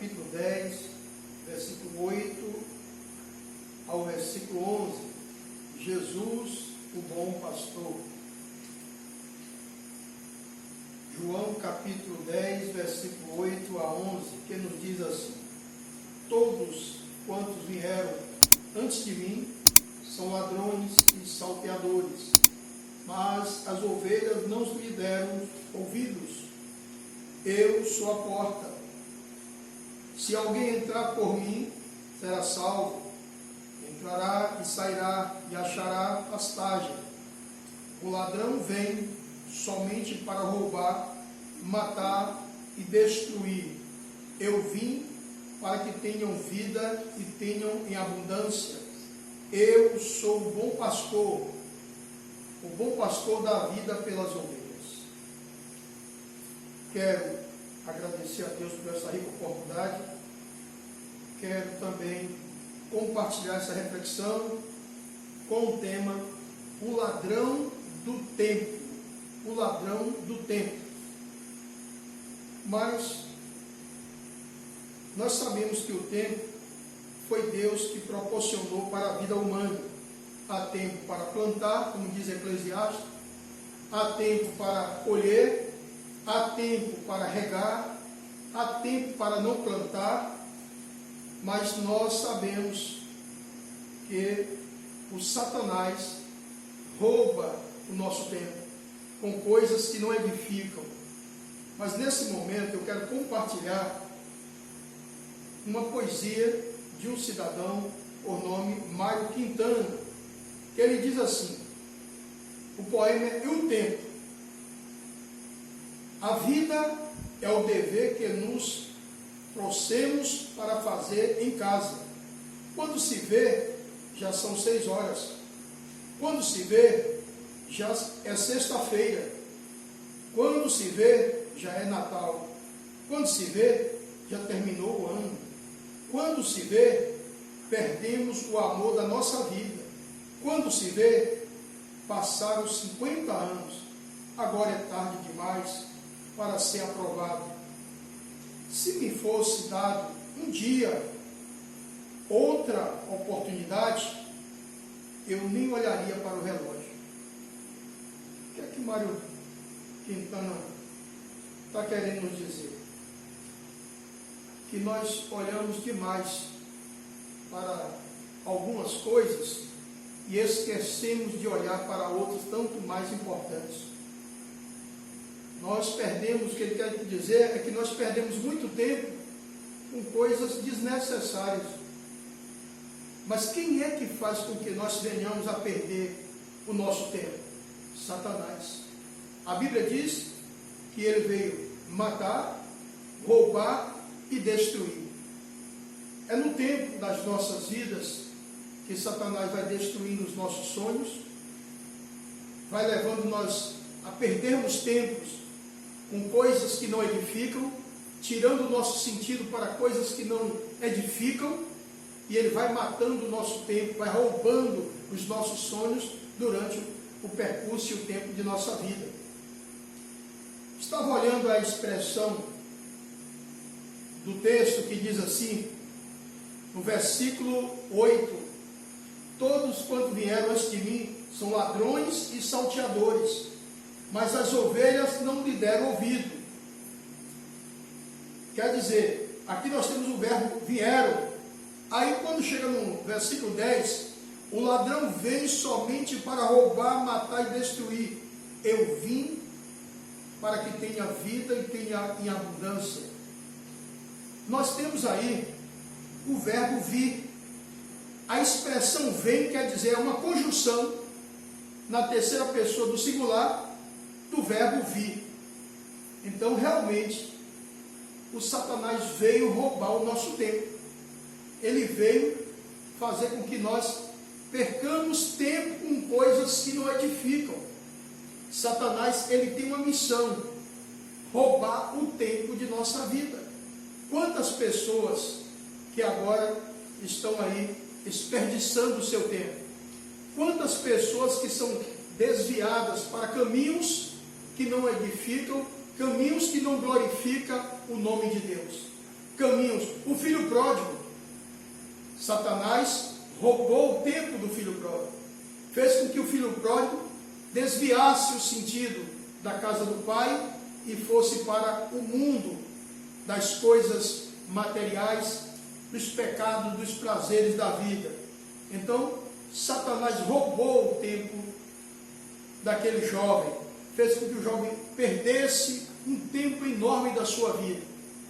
capítulo 10, versículo 8 ao versículo 11. Jesus, o bom pastor. João capítulo 10, versículo 8 a 11, que nos diz assim: todos quantos vieram antes de mim são ladrões e salteadores, mas as ovelhas não lhe deram ouvidos. Eu sou a porta. Se alguém entrar por mim, será salvo. Entrará e sairá e achará pastagem. O ladrão vem somente para roubar, matar e destruir. Eu vim para que tenham vida e tenham em abundância. Eu sou o bom pastor dá vida pelas ovelhas. Quero agradecer a Deus por essa rica oportunidade. Quero também compartilhar essa reflexão com o tema o ladrão do tempo. O ladrão do tempo. Mas nós sabemos que o tempo foi Deus que proporcionou para a vida humana. Há tempo para plantar, como diz Eclesiastes, há tempo para colher, há tempo para regar, há tempo para não plantar, mas nós sabemos que o Satanás rouba o nosso tempo com coisas que não edificam. Mas nesse momento eu quero compartilhar uma poesia de um cidadão por nome Mário Quintana, que ele diz assim, o poema é o tempo. A vida é o dever que nos trouxemos para fazer em casa. Quando se vê, já são 6 horas. Quando se vê, já é sexta-feira. Quando se vê, já é Natal. Quando se vê, já terminou o ano. Quando se vê, perdemos o amor da nossa vida. Quando se vê, passaram 50 anos. Agora é tarde demais para ser aprovado. Se me fosse dado um dia, outra oportunidade, eu nem olharia para o relógio. O que é que Mário Quintana está querendo nos dizer? Que nós olhamos demais para algumas coisas e esquecemos de olhar para outras tanto mais importantes. Nós perdemos, o que ele quer dizer é que nós perdemos muito tempo com coisas desnecessárias. Mas quem é que faz com que nós venhamos a perder o nosso tempo? Satanás. A Bíblia diz que ele veio matar, roubar e destruir. É no tempo das nossas vidas que Satanás vai destruindo os nossos sonhos, vai levando nós a perdermos tempos com coisas que não edificam, tirando o nosso sentido para coisas que não edificam, e ele vai matando o nosso tempo, vai roubando os nossos sonhos durante o percurso e o tempo de nossa vida. Estava olhando a expressão do texto que diz assim, no versículo 8, todos quanto vieram antes de mim são ladrões e salteadores, mas as ovelhas não lhe deram ouvido. Quer dizer, aqui nós temos o verbo vieram. Aí quando chega no versículo 10, o ladrão vem somente para roubar, matar e destruir. Eu vim para que tenha vida e tenha em abundância. Nós temos aí o verbo vir. A expressão vem quer dizer é uma conjunção na terceira pessoa do singular do verbo vir. Então realmente o Satanás veio roubar o nosso tempo. Ele veio fazer com que nós percamos tempo com coisas que não edificam. Satanás, ele tem uma missão: roubar o tempo de nossa vida. Quantas pessoas que agora estão aí desperdiçando o seu tempo? Quantas pessoas que são desviadas para caminhos que não edificam, caminhos que não glorificam o nome de Deus? caminhos. O filho pródigo, Satanás roubou o tempo do filho pródigo, fez com que o filho pródigo desviasse o sentido da casa do pai e fosse para o mundo das coisas materiais, dos pecados, dos prazeres da vida. Então, Satanás roubou o tempo daquele jovem, fez com que o jovem perdesse um tempo enorme da sua vida.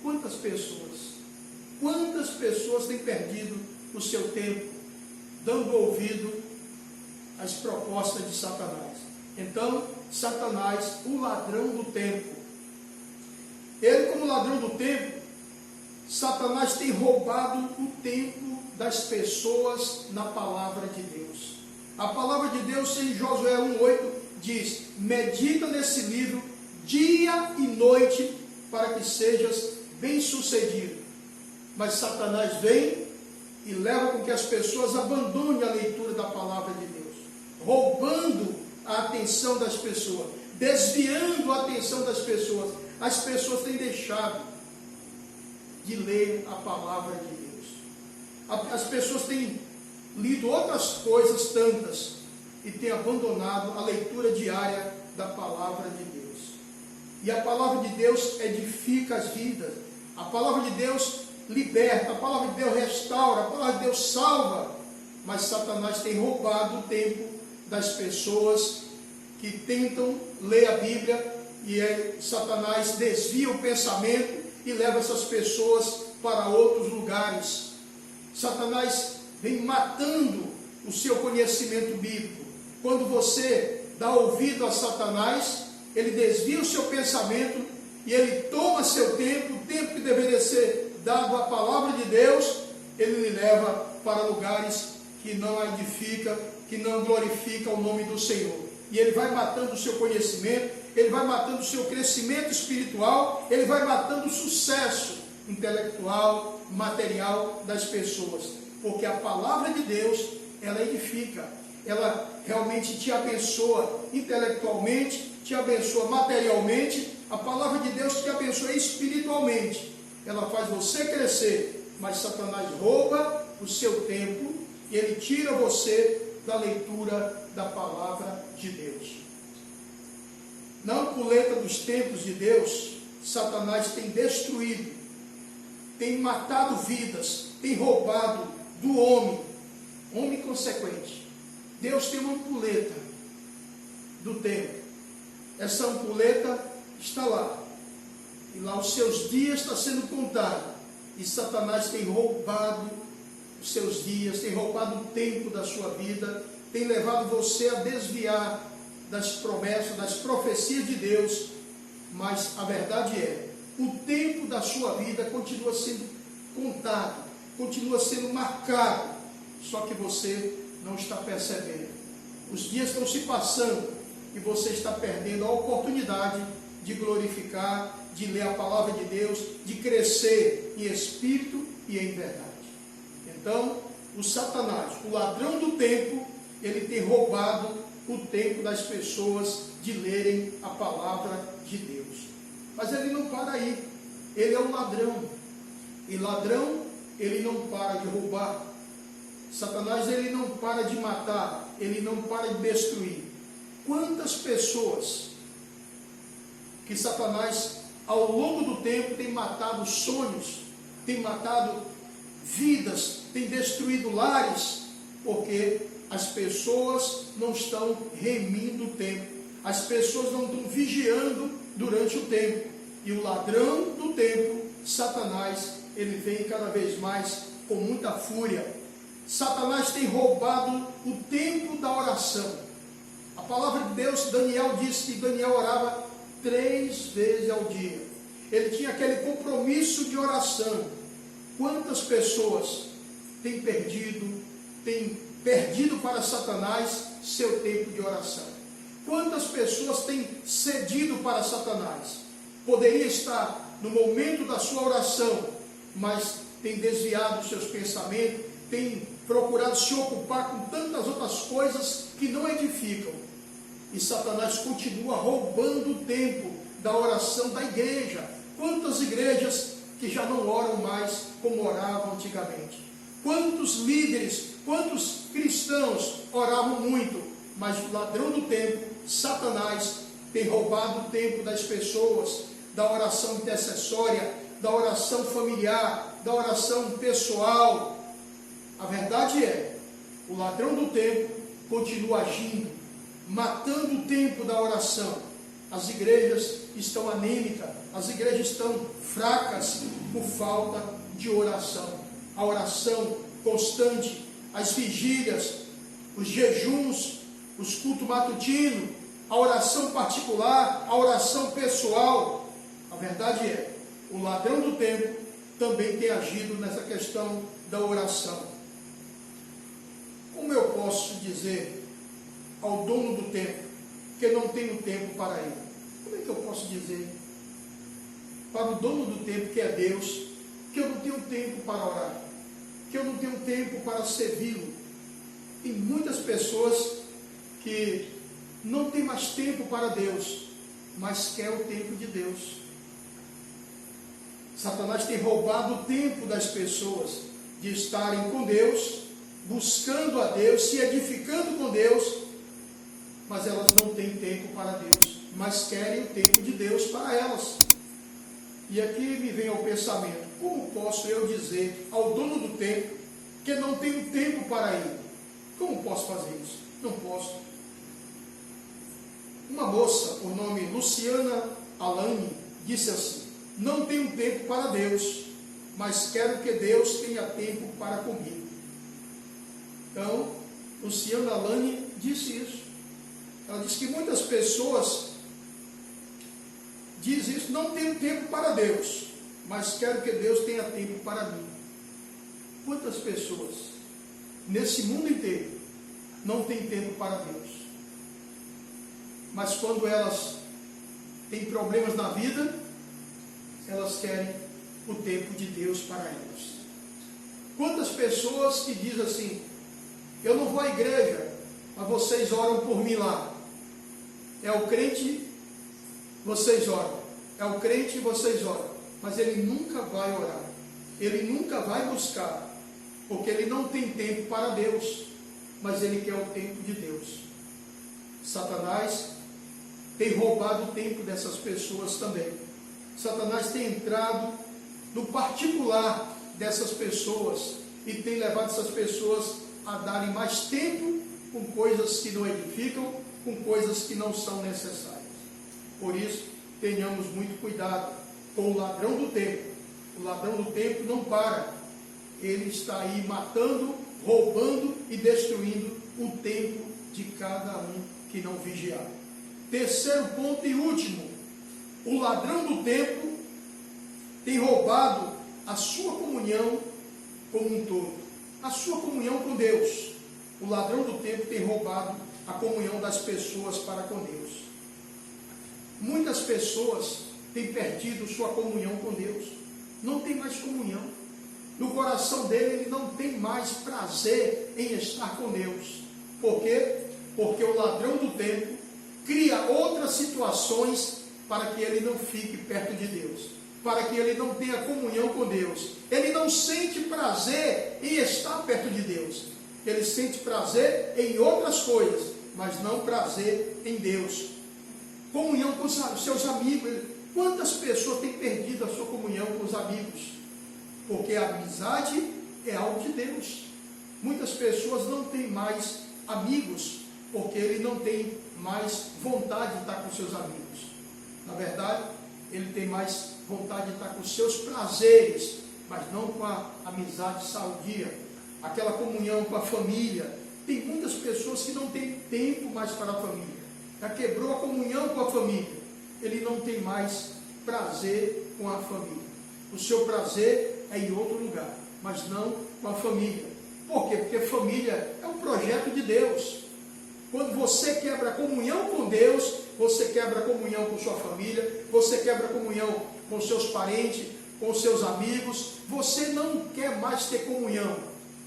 Quantas pessoas têm perdido o seu tempo dando ouvido às propostas de Satanás? Então, Satanás, o ladrão do tempo, ele, como ladrão do tempo, Satanás tem roubado o tempo das pessoas na palavra de Deus. A palavra de Deus em Josué 1,8 diz: medita nesse livro dia e noite para que sejas bem-sucedido. Mas Satanás vem e leva com que as pessoas abandonem a leitura da palavra de Deus, roubando a atenção das pessoas, desviando a atenção das pessoas. As pessoas têm deixado de ler a palavra de Deus. As pessoas têm lido outras coisas tantas e têm abandonado a leitura diária da palavra de Deus. E a palavra de Deus edifica as vidas. A palavra de Deus liberta, a palavra de Deus restaura, a palavra de Deus salva. Mas Satanás tem roubado o tempo das pessoas que tentam ler a Bíblia, e Satanás desvia o pensamento e leva essas pessoas para outros lugares. Satanás vem matando o seu conhecimento bíblico. Quando você dá ouvido a Satanás, ele desvia o seu pensamento e ele toma seu tempo, o tempo que deveria ser dado à palavra de Deus, ele lhe leva para lugares que não a edifica, que não glorifica o nome do Senhor. E ele vai matando o seu conhecimento, ele vai matando o seu crescimento espiritual, ele vai matando o sucesso intelectual, material das pessoas. Porque a palavra de Deus, ela edifica, ela realmente te abençoa intelectualmente, te abençoa materialmente. A palavra de Deus te abençoa espiritualmente. Ela faz você crescer, mas Satanás rouba o seu tempo e ele tira você da leitura da palavra de Deus. Na ampulheta dos tempos de Deus, Satanás tem destruído, tem matado vidas, tem roubado do homem consequente. Deus tem uma ampulheta do tempo. Essa ampulheta está lá. E lá os seus dias estão sendo contados. E Satanás tem roubado os seus dias, tem roubado o tempo da sua vida, tem levado você a desviar das promessas, das profecias de Deus. Mas a verdade é, o tempo da sua vida continua sendo contado, continua sendo marcado, só que você não está percebendo. Os dias estão se passando e você está perdendo a oportunidade de glorificar, de ler a palavra de Deus, de crescer em espírito e em verdade. Então, o Satanás, o ladrão do tempo, ele tem roubado o tempo das pessoas de lerem a palavra de Deus. Mas ele não para aí. Ele é um ladrão. E ladrão, ele não para de roubar. Satanás, ele não para de matar. Ele não para de destruir. Quantas pessoas que Satanás, ao longo do tempo, tem matado sonhos, tem matado vidas, tem destruído lares, porque as pessoas não estão remindo o tempo, as pessoas não estão vigiando durante o tempo, e o ladrão do tempo, Satanás, ele vem cada vez mais com muita fúria. Satanás tem roubado o tempo da oração. A palavra de Deus, Daniel disse que Daniel orava 3 vezes ao dia. Ele tinha aquele compromisso de oração. Quantas pessoas têm perdido para Satanás seu tempo de oração? Quantas pessoas têm cedido para Satanás? Poderia estar no momento da sua oração, mas tem desviado seus pensamentos, tem procurado se ocupar com tantas outras coisas que não edificam. E Satanás continua roubando o tempo da oração da igreja. Quantas igrejas que já não oram mais como oravam antigamente. Quantos líderes, quantos cristãos oravam muito, mas o ladrão do tempo, Satanás, tem roubado o tempo das pessoas, da oração intercessória, da oração familiar, da oração pessoal. A verdade é, o ladrão do tempo continua agindo, matando o tempo da oração. As igrejas estão anêmicas, as igrejas estão fracas por falta de oração. A oração constante, as vigílias, os jejuns, os cultos matutinos, a oração particular, a oração pessoal. A verdade é, o ladrão do tempo também tem agido nessa questão da oração. Como eu posso dizer ao dono do tempo que eu não tenho tempo para ele? Como é que eu posso dizer para o dono do tempo, que é Deus, que eu não tenho tempo para orar, que eu não tenho tempo para servi-lo? Tem muitas pessoas que não têm mais tempo para Deus, mas quer o tempo de Deus. Satanás tem roubado o tempo das pessoas de estarem com Deus, buscando a Deus, se edificando com Deus, mas elas não têm tempo para Deus, mas querem o tempo de Deus para elas. E aqui me vem ao pensamento, como posso eu dizer ao dono do tempo que não tenho tempo para ele? Como posso fazer isso? Não posso. Uma moça, por nome Luciana Alane, disse assim: não tenho tempo para Deus, mas quero que Deus tenha tempo para comigo. Então, Luciana Alane disse isso. Ela disse que muitas pessoas dizem isso: não tenho tempo para Deus, mas quero que Deus tenha tempo para mim. Quantas pessoas nesse mundo inteiro não têm tempo para Deus? Mas quando elas têm problemas na vida, elas querem o tempo de Deus para elas. Quantas pessoas que dizem assim: eu não vou à igreja, mas vocês oram por mim lá. É o crente, vocês oram. É o crente, vocês oram. Mas ele nunca vai orar. Ele nunca vai buscar. Porque ele não tem tempo para Deus. Mas ele quer o tempo de Deus. Satanás tem roubado o tempo dessas pessoas também. Satanás tem entrado no particular dessas pessoas e tem levado essas pessoas a darem mais tempo com coisas que não edificam, com coisas que não são necessárias. Por isso, tenhamos muito cuidado com o ladrão do tempo. O ladrão do tempo não para. Ele está aí matando, roubando e destruindo o tempo de cada um que não vigiar. Terceiro ponto e último: o ladrão do tempo tem roubado a sua comunhão como um todo, a sua comunhão com Deus. O ladrão do tempo tem roubado a comunhão das pessoas para com Deus. Muitas pessoas têm perdido sua comunhão com Deus, não tem mais comunhão. No coração dele, ele não tem mais prazer em estar com Deus. Por quê? Porque o ladrão do tempo cria outras situações para que ele não fique perto de Deus, para que ele não tenha comunhão com Deus. Ele não sente prazer em estar perto de Deus. Ele sente prazer em outras coisas, mas não prazer em Deus. Comunhão com os seus amigos. Quantas pessoas têm perdido a sua comunhão com os amigos? Porque a amizade é algo de Deus. Muitas pessoas não têm mais amigos, porque ele não tem mais vontade de estar com seus amigos. Na verdade, ele tem mais vontade de estar com seus prazeres, mas não com a amizade sadia, aquela comunhão com a família. Tem muitas pessoas que não têm tempo mais para a família. Já quebrou a comunhão com a família. Ele não tem mais prazer com a família. O seu prazer é em outro lugar, mas não com a família. Por quê? Porque família é um projeto de Deus. Quando você quebra a comunhão com Deus, você quebra a comunhão com sua família, você quebra a comunhão com seus parentes, com seus amigos. Você não quer mais ter comunhão,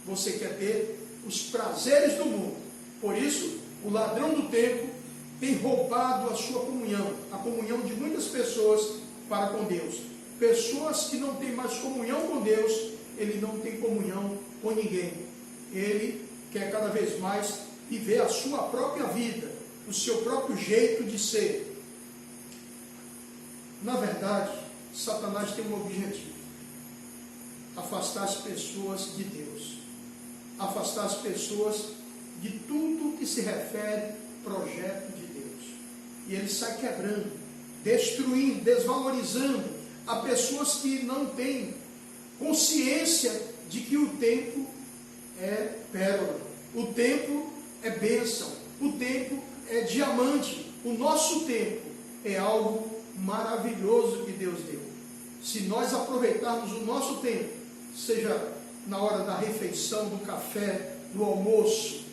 você quer ter os prazeres do mundo. Por isso, o ladrão do tempo tem roubado a sua comunhão, a comunhão de muitas pessoas para com Deus. pessoas que não têm mais comunhão com Deus, ele não tem comunhão com ninguém. Ele quer cada vez mais viver a sua própria vida, o seu próprio jeito de ser. Na verdade, Satanás tem um objetivo: afastar as pessoas de Deus, afastar as pessoas de tudo que se refere projeto de Deus. E ele sai quebrando, destruindo, desvalorizando a pessoas que não têm consciência de que o tempo é pérola, o tempo é bênção, o tempo é diamante, o nosso tempo é algo maravilhoso que Deus deu. Se nós aproveitarmos o nosso tempo, seja na hora da refeição, do café, do almoço,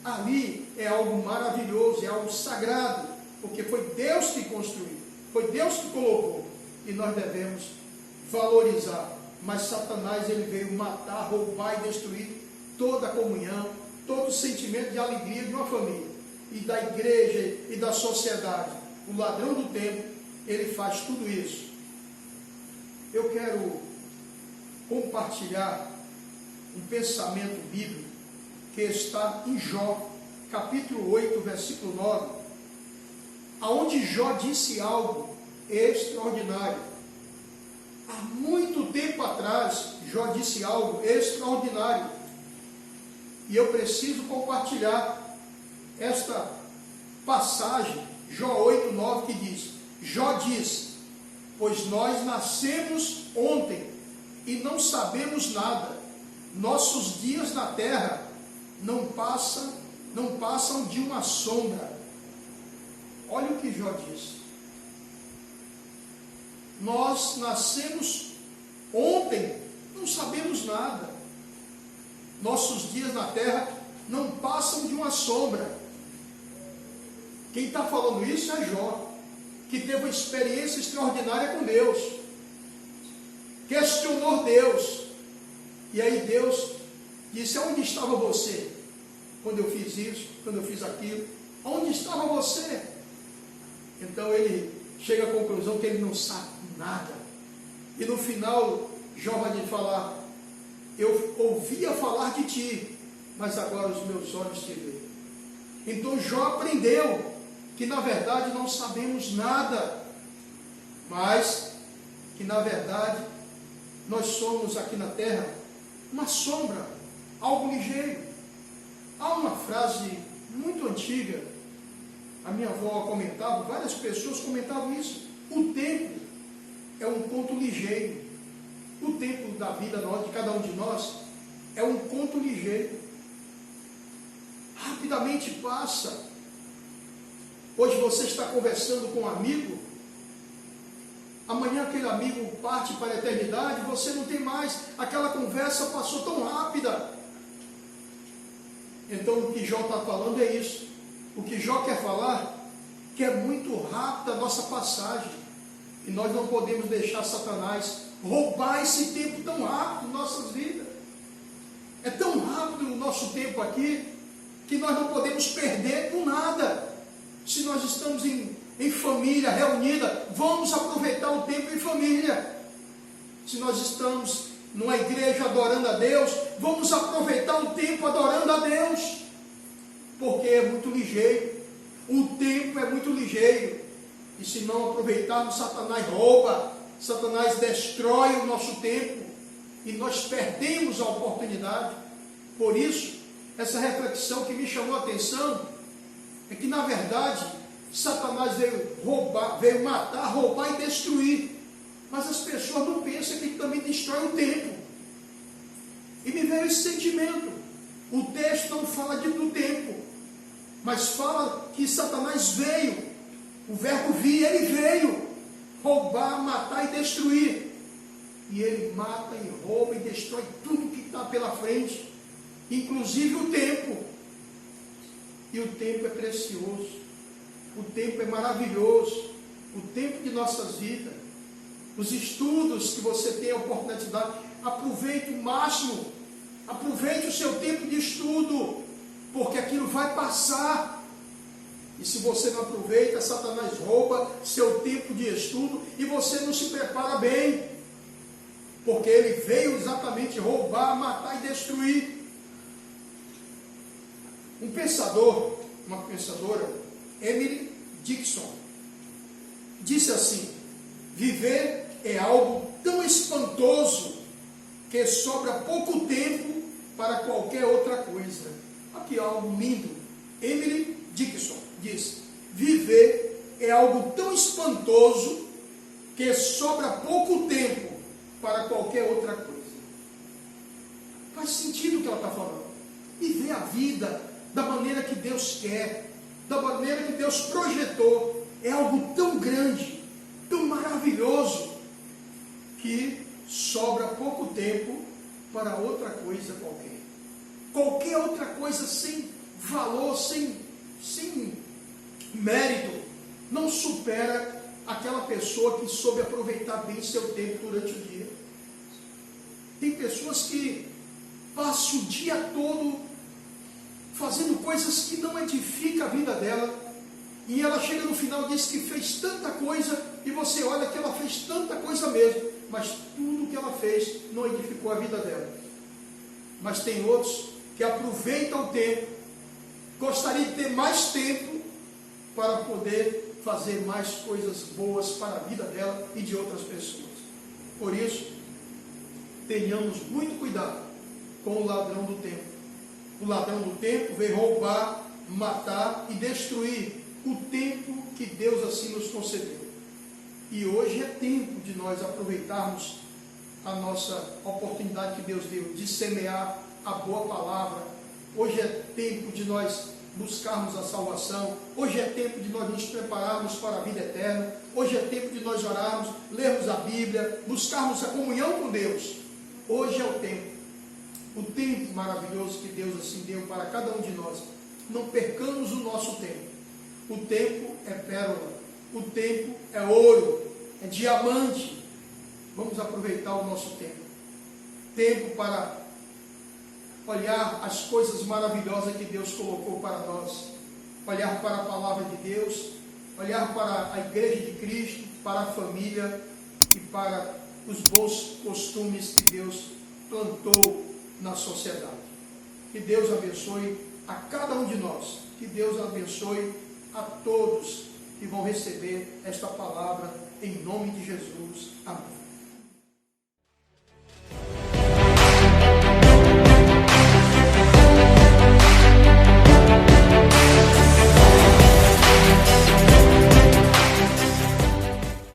ali é algo maravilhoso, é algo sagrado, porque foi Deus que construiu, foi Deus que colocou, e nós devemos valorizar. Mas Satanás, ele veio matar, roubar e destruir toda a comunhão, todo o sentimento de alegria de uma família, e da igreja e da sociedade. O ladrão do tempo, ele faz tudo isso. Eu quero compartilhar um pensamento bíblico que está em Jó, capítulo 8, versículo 9, aonde Jó disse algo extraordinário. Há muito tempo atrás, Jó disse algo extraordinário. E eu preciso compartilhar esta passagem, Jó 8, 9, que diz: Jó diz: pois nós nascemos ontem e não sabemos nada. Nossos dias na terra não passam de uma sombra. Olha o que Jó diz. Nós nascemos ontem, não sabemos nada. Nossos dias na terra não passam de uma sombra. Quem está falando isso é Jó, que teve uma experiência extraordinária com Deus, questionou Deus, e aí Deus disse: onde estava você quando eu fiz isso, quando eu fiz aquilo? Onde estava você? Então ele chega à conclusão que ele não sabe nada, e no final Jó vai lhe falar: eu ouvia falar de ti, mas agora os meus olhos te veem. Então Jó aprendeu que na verdade não sabemos nada, mas que na verdade nós somos aqui na terra uma sombra, algo ligeiro. Há uma frase muito antiga, a minha avó comentava, várias pessoas comentavam isso: o tempo é um ponto ligeiro. O tempo da vida de cada um de nós é um ponto ligeiro, rapidamente passa. Hoje você está conversando com um amigo, amanhã aquele amigo parte para a eternidade, você não tem mais, aquela conversa passou tão rápida. Então o que Jó está falando é isso. O que Jó quer falar, que é muito rápida a nossa passagem, e nós não podemos deixar Satanás roubar esse tempo tão rápido em nossas vidas. É tão rápido o nosso tempo aqui, que nós não podemos perder por nada. Se nós estamos em família reunida, vamos aproveitar o tempo em família. Se nós estamos numa igreja adorando a Deus, vamos aproveitar o tempo adorando a Deus, porque é muito ligeiro, o tempo é muito ligeiro, e se não aproveitarmos, Satanás rouba, Satanás destrói o nosso tempo, e nós perdemos a oportunidade. Por isso, essa reflexão que me chamou a atenção, é que na verdade, Satanás veio roubar, veio matar, roubar e destruir, mas as pessoas não pensam que ele também destrói o tempo. E me veio esse sentimento. O texto não fala do tempo, mas fala que Satanás veio, o verbo vir, ele veio roubar, matar e destruir. E ele mata e rouba e destrói tudo que está pela frente, inclusive o tempo. E o tempo é precioso, o tempo é maravilhoso, o tempo de nossas vidas, os estudos que você tem a oportunidade, aproveite o máximo, aproveite o seu tempo de estudo, porque aquilo vai passar. E se você não aproveita, Satanás rouba seu tempo de estudo e você não se prepara bem. Porque ele veio exatamente roubar, matar e destruir. Um pensador, uma pensadora, Emily Dickinson, disse assim: viver é algo tão espantoso que sobra pouco tempo para qualquer outra coisa. Aqui algo lindo. Emily Dickinson diz: viver é algo tão espantoso que sobra pouco tempo para qualquer outra coisa. Faz sentido o que ela está falando. Viver a vida da maneira que Deus quer, da maneira que Deus projetou, é algo tão grande, tão maravilhoso, que sobra pouco tempo para outra coisa qualquer. Qualquer outra coisa sem valor, sem mérito, não supera aquela pessoa que soube aproveitar bem seu tempo durante o dia. Tem pessoas que passam o dia todo fazendo coisas que não edificam a vida dela, e ela chega no final e diz que fez tanta coisa, e você olha que ela fez tanta coisa mesmo, mas tudo que ela fez não edificou a vida dela. Mas tem outros que aproveitam o tempo, gostaria de ter mais tempo para poder fazer mais coisas boas para a vida dela e de outras pessoas. Por isso, tenhamos muito cuidado com o ladrão do tempo. O ladrão do tempo veio roubar, matar e destruir o tempo que Deus assim nos concedeu. E hoje é tempo de nós aproveitarmos a nossa oportunidade que Deus deu de semear a boa palavra. Hoje é tempo de nós buscarmos a salvação. Hoje é tempo de nós nos prepararmos para a vida eterna. Hoje é tempo de nós orarmos, lermos a Bíblia, buscarmos a comunhão com Deus. Hoje é o tempo maravilhoso que Deus assim deu para cada um de nós. Não percamos o nosso tempo. O tempo é pérola, o tempo é ouro, é diamante. Vamos aproveitar o nosso tempo. Tempo para olhar as coisas maravilhosas que Deus colocou para nós. Olhar para a palavra de Deus, olhar para a igreja de Cristo, para a família e para os bons costumes que Deus plantou na sociedade. Que Deus abençoe a cada um de nós. Que Deus abençoe a todos que vão receber esta palavra em nome de Jesus. Amém.